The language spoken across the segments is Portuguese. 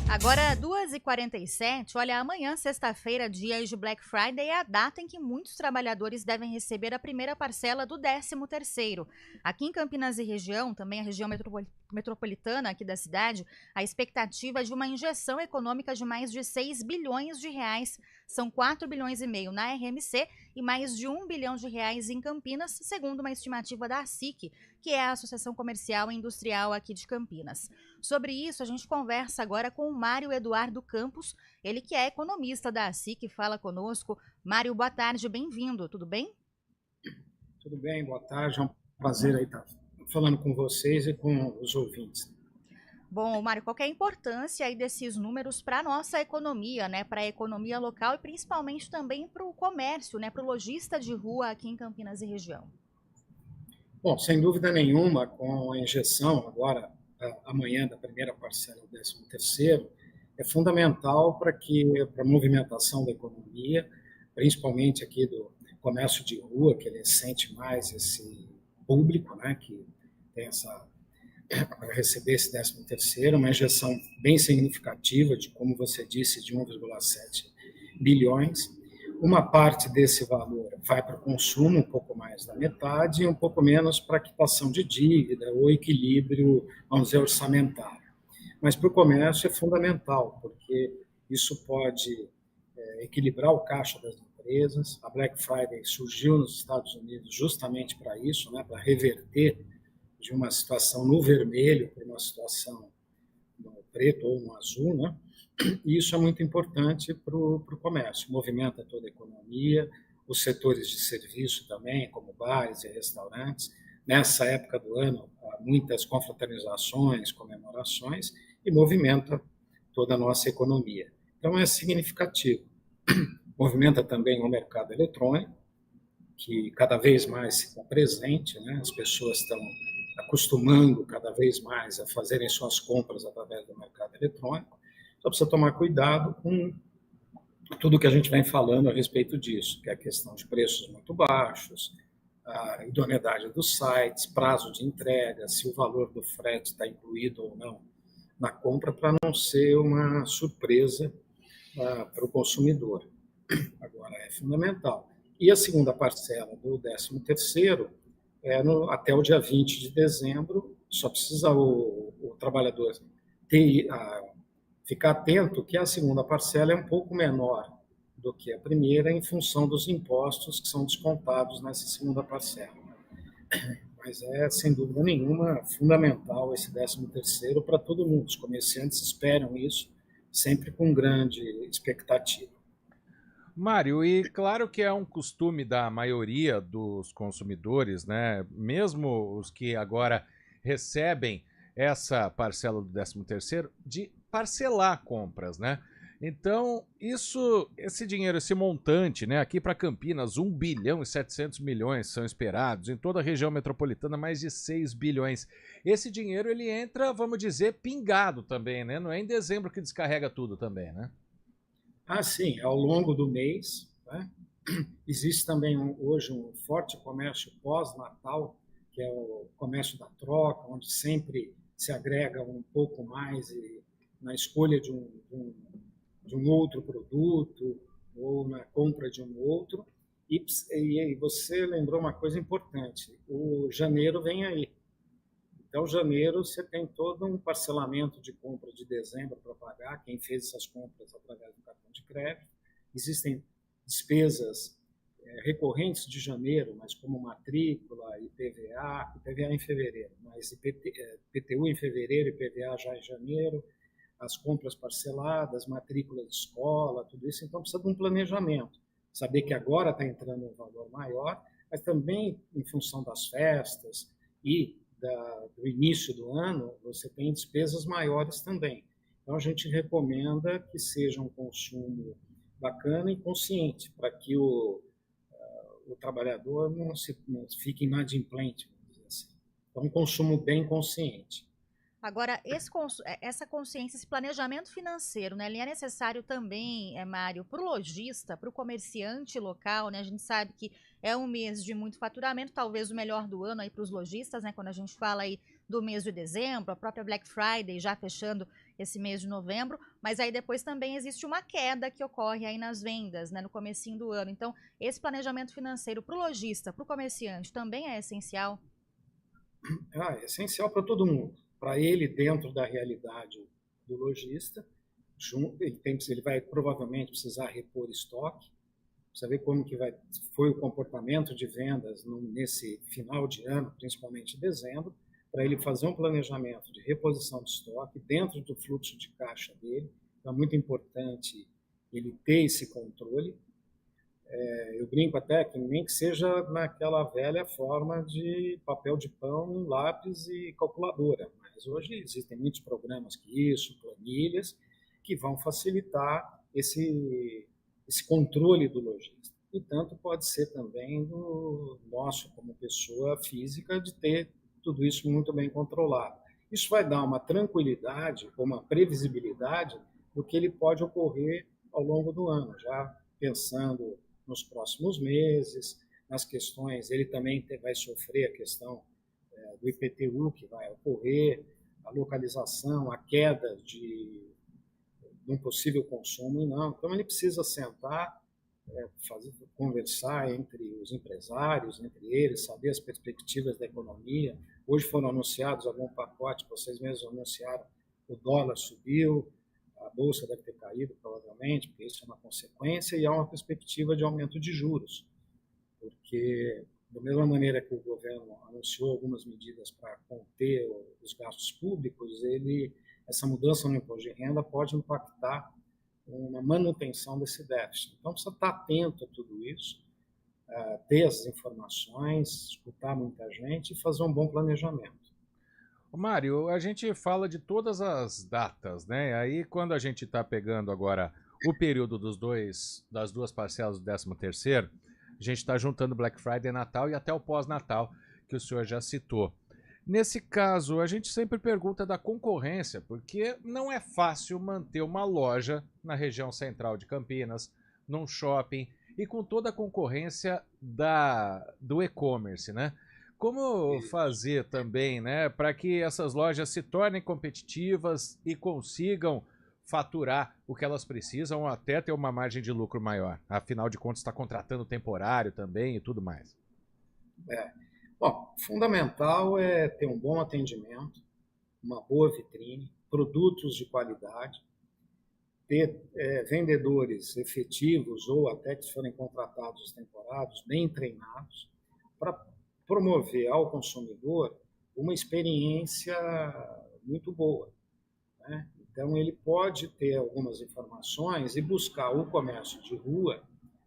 Agora, 2h47, olha, amanhã, sexta-feira, dia de Black Friday, é a data em que muitos trabalhadores devem receber a primeira parcela do 13º. Aqui em Campinas e região, também a região metropolitana aqui da cidade, a expectativa é de uma injeção econômica de mais de 6 bilhões de reais. São 4 bilhões e meio na RMC e mais de 1 bilhão de reais em Campinas, segundo uma estimativa da ASIC, que é a Associação Comercial e Industrial aqui de Campinas. Sobre isso, a gente conversa agora com o Mário Eduardo Campos, ele que é economista da ASIC, fala conosco. Mário, boa tarde, bem-vindo, tudo bem? Tudo bem, boa tarde, é um prazer aí estar falando com vocês e com os ouvintes. Bom, Mário, qual que é a importância aí desses números para a nossa economia, né? Para a economia local e principalmente também para o comércio, né? Para o lojista de rua aqui em Campinas e região. Bom, sem dúvida nenhuma, com a injeção agora, amanhã, da primeira parcela do 13º, é fundamental para a movimentação da economia, principalmente aqui do comércio de rua, que ele sente mais esse público, né, que tem para receber esse 13º, uma injeção bem significativa, de, como você disse, de 1,7 bilhões. Uma parte desse valor vai para o consumo, um pouco mais da metade, e um pouco menos para a quitação de dívida ou equilíbrio, vamos dizer, orçamentário. Mas para o comércio é fundamental, porque isso pode equilibrar o caixa das empresas. A Black Friday surgiu nos Estados Unidos justamente para isso, né, para reverter de uma situação no vermelho para uma situação no preto ou no azul, né? E isso é muito importante para o comércio, movimenta toda a economia, os setores de serviço também, como bares e restaurantes. Nessa época do ano, há muitas confraternizações, comemorações, e movimenta toda a nossa economia. Então, é significativo. Movimenta também o mercado eletrônico, que cada vez mais está presente, né? As pessoas estão acostumando cada vez mais a fazerem suas compras através do mercado eletrônico. Só precisa tomar cuidado com tudo que a gente vem falando a respeito disso, que é a questão de preços muito baixos, a idoneidade dos sites, prazo de entrega, se o valor do frete está incluído ou não na compra, para não ser uma surpresa para o consumidor. Agora, é fundamental. E a segunda parcela do 13º até o dia 20 de dezembro, só precisa o trabalhador ficar atento que a segunda parcela é um pouco menor do que a primeira em função dos impostos que são descontados nessa segunda parcela. Mas é, sem dúvida nenhuma, fundamental esse 13º para todo mundo. Os comerciantes esperam isso sempre com grande expectativa. Mário, e claro que é um costume da maioria dos consumidores, né? Mesmo os que agora recebem essa parcela do 13º, de parcelar compras, né? Então, esse dinheiro, esse montante, né? Aqui para Campinas, 1 bilhão e 700 milhões são esperados, em toda a região metropolitana, mais de 6 bilhões. Esse dinheiro, ele entra, vamos dizer, pingado também, né? Não é em dezembro que descarrega tudo também, né? Ah, sim, ao longo do mês, né? Existe também hoje um forte comércio pós-Natal, que é o comércio da troca, onde sempre se agrega um pouco mais na escolha de um outro produto ou na compra de um outro. E você lembrou uma coisa importante, o janeiro vem aí. Então, janeiro, você tem todo um parcelamento de compra de dezembro para pagar, quem fez essas compras através do cartão de crédito. Existem despesas recorrentes de janeiro, mas como matrícula, IPVA em fevereiro, mas IPTU em fevereiro, IPVA já em janeiro, as compras parceladas, matrícula de escola, tudo isso. Então, precisa de um planejamento. Saber que agora está entrando um valor maior, mas também em função das festas e do início do ano, você tem despesas maiores também. Então, a gente recomenda que seja um consumo bacana e consciente, para que o trabalhador não fique inadimplente, vamos dizer assim. Então, um consumo bem consciente. Agora, essa consciência, esse planejamento financeiro, né, ele é necessário também, Mário, para o lojista, para o comerciante local, né? A gente sabe que é um mês de muito faturamento, talvez o melhor do ano aí para os lojistas, né? Quando a gente fala aí do mês de dezembro, a própria Black Friday já fechando esse mês de novembro, mas aí depois também existe uma queda que ocorre aí nas vendas, né, no comecinho do ano. Então, esse planejamento financeiro para o lojista, para o comerciante, também é essencial. É essencial para todo mundo. Para ele, dentro da realidade do lojista, ele vai provavelmente precisar repor estoque, precisa ver como que foi o comportamento de vendas nesse final de ano, principalmente em dezembro, para ele fazer um planejamento de reposição de estoque dentro do fluxo de caixa dele. Então, é muito importante ele ter esse controle. Eu brinco até que nem que seja naquela velha forma de papel de pão, lápis e calculadora, mas hoje existem muitos programas que isso, planilhas, que vão facilitar esse controle do lojista. E tanto pode ser também do nosso, como pessoa física, de ter tudo isso muito bem controlado. Isso vai dar uma tranquilidade, uma previsibilidade do que ele pode ocorrer ao longo do ano, já pensando nos próximos meses, nas questões, ele também vai sofrer a questão do IPTU que vai ocorrer, a localização, a queda de um possível consumo, não. Então ele precisa sentar, conversar entre os empresários, entre eles, saber as perspectivas da economia. Hoje foram anunciados algum pacote, vocês mesmos anunciaram, o dólar subiu, a bolsa deve ter caído, provavelmente, porque isso é uma consequência, e há uma perspectiva de aumento de juros, porque, da mesma maneira que o governo anunciou algumas medidas para conter os gastos públicos, essa mudança no imposto de renda pode impactar uma manutenção desse déficit. Então, precisa estar atento a tudo isso, ter as informações, escutar muita gente e fazer um bom planejamento. Mário, a gente fala de todas as datas, né? Aí quando a gente está pegando agora o período das duas parcelas do 13º, a gente está juntando Black Friday, Natal e até o pós-Natal, que o senhor já citou. Nesse caso, a gente sempre pergunta da concorrência, porque não é fácil manter uma loja na região central de Campinas, num shopping, e com toda a concorrência do e-commerce, né? Como fazer também, né, para que essas lojas se tornem competitivas e consigam faturar o que elas precisam, ou até ter uma margem de lucro maior? Afinal de contas, está contratando temporário também e tudo mais. Bom, fundamental é ter um bom atendimento, uma boa vitrine, produtos de qualidade, ter vendedores efetivos ou até que forem contratados temporários, bem treinados, para promover ao consumidor uma experiência muito boa, né? Então, ele pode ter algumas informações e buscar o comércio de rua,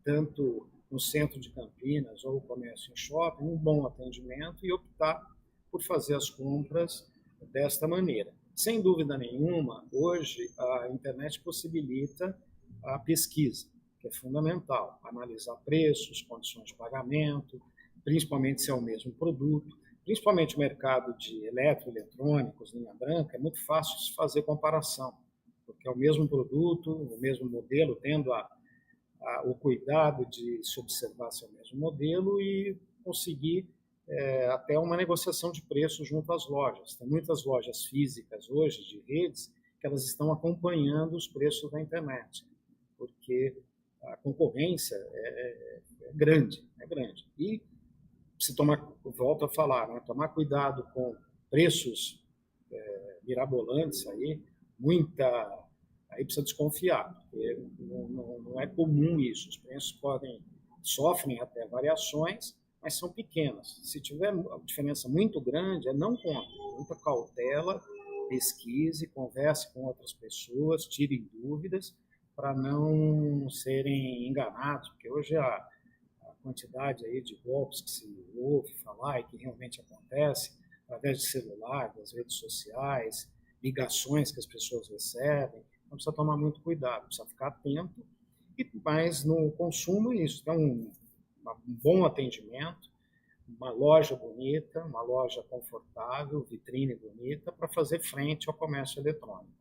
tanto no centro de Campinas ou o comércio em shopping, um bom atendimento e optar por fazer as compras desta maneira. Sem dúvida nenhuma, hoje a internet possibilita a pesquisa, que é fundamental, analisar preços, condições de pagamento, principalmente se é o mesmo produto, principalmente o mercado de eletroeletrônicos, linha branca, é muito fácil de fazer comparação, porque é o mesmo produto, o mesmo modelo, tendo o cuidado de se observar se é o mesmo modelo e conseguir até uma negociação de preços junto às lojas. Tem muitas lojas físicas hoje, de redes, que elas estão acompanhando os preços da internet, porque a concorrência é grande, é grande. E se volto a falar, né, tomar cuidado com preços mirabolantes aí precisa desconfiar, porque não é comum isso. Os preços sofrem até variações, mas são pequenas. Se tiver uma diferença muito grande, não compre. Muita cautela, pesquise, converse com outras pessoas, tirem dúvidas para não serem enganados, porque hoje a quantidade aí de golpes que se ouve falar e que realmente acontece através de celular, das redes sociais, ligações que as pessoas recebem. Então precisa tomar muito cuidado, precisa ficar atento. Mas no consumo isso, então um bom atendimento, uma loja bonita, uma loja confortável, vitrine bonita, para fazer frente ao comércio eletrônico.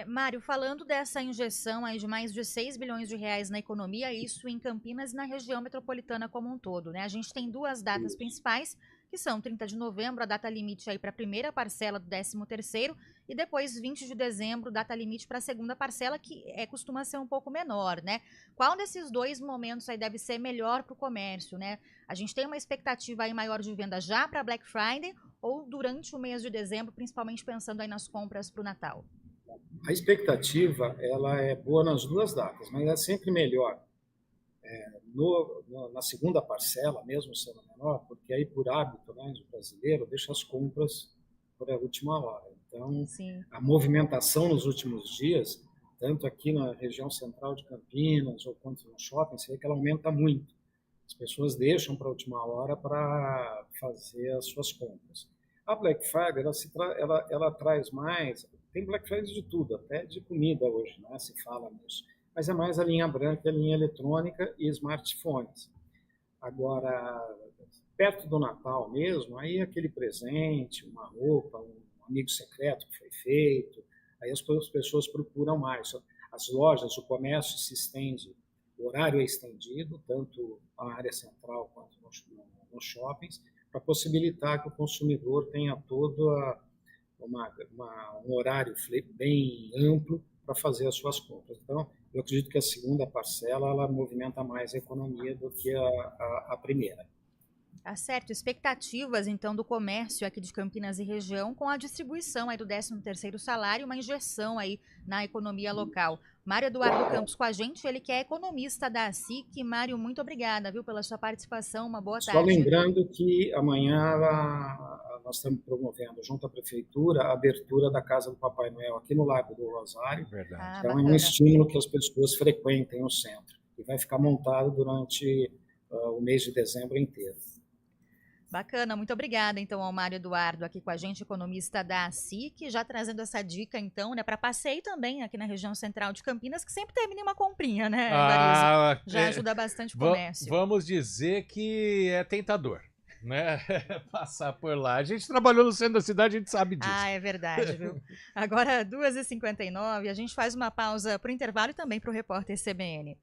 Mário, falando dessa injeção aí de mais de 6 bilhões de reais na economia, isso em Campinas e na região metropolitana como um todo, né? A gente tem duas datas principais, que são 30 de novembro, a data limite aí para a primeira parcela do 13º, e depois 20 de dezembro, data limite para a segunda parcela, que costuma ser um pouco menor, né? Qual desses dois momentos aí deve ser melhor para o comércio, né? A gente tem uma expectativa aí maior de venda já para Black Friday ou durante o mês de dezembro, principalmente pensando aí nas compras para o Natal? A expectativa ela é boa nas duas datas, mas é sempre melhor na segunda parcela, mesmo sendo menor, porque aí, por hábito, né, do brasileiro, deixa as compras para a última hora. Então, Sim. a movimentação nos últimos dias, tanto aqui na região central de Campinas ou quanto no shopping, você vê que ela aumenta muito. As pessoas deixam para a última hora para fazer as suas compras. A Black Friday, ela traz mais... Tem Black Friday de tudo, até de comida hoje, né? Se fala nisso. Mas é mais a linha branca, a linha eletrônica e smartphones. Agora, perto do Natal mesmo, aí aquele presente, uma roupa, um amigo secreto que foi feito, aí as pessoas procuram mais. As lojas, o comércio se estende, o horário é estendido, tanto na área central quanto nos shoppings, para possibilitar que o consumidor tenha todo um horário bem amplo para fazer as suas compras. Então, eu acredito que a segunda parcela ela movimenta mais a economia do que a primeira. Tá certo. Expectativas, então, do comércio aqui de Campinas e região com a distribuição aí do 13º salário, uma injeção aí na economia local. Mário Eduardo Campos com a gente, ele que é economista da ASIC. Mário, muito obrigada, viu, pela sua participação. Uma boa Só tarde. lembrando que amanhã nós estamos promovendo, junto à Prefeitura, a abertura da Casa do Papai Noel aqui no Lago do Rosário. Verdade. Então, é um estímulo que as pessoas frequentem o centro. E vai ficar montado durante o mês de dezembro inteiro. Bacana, muito obrigada, então, ao Mário Eduardo aqui com a gente, economista da ASIC, já trazendo essa dica, então, né, para passeio também aqui na região central de Campinas, que sempre termina uma comprinha, né, Evaristo? Já ajuda bastante o comércio. Vamos dizer que é tentador, né, passar por lá. A gente trabalhou no centro da cidade, a gente sabe disso. Ah, é verdade, viu? Agora, 2h59, a gente faz uma pausa para o intervalo e também para o repórter CBN.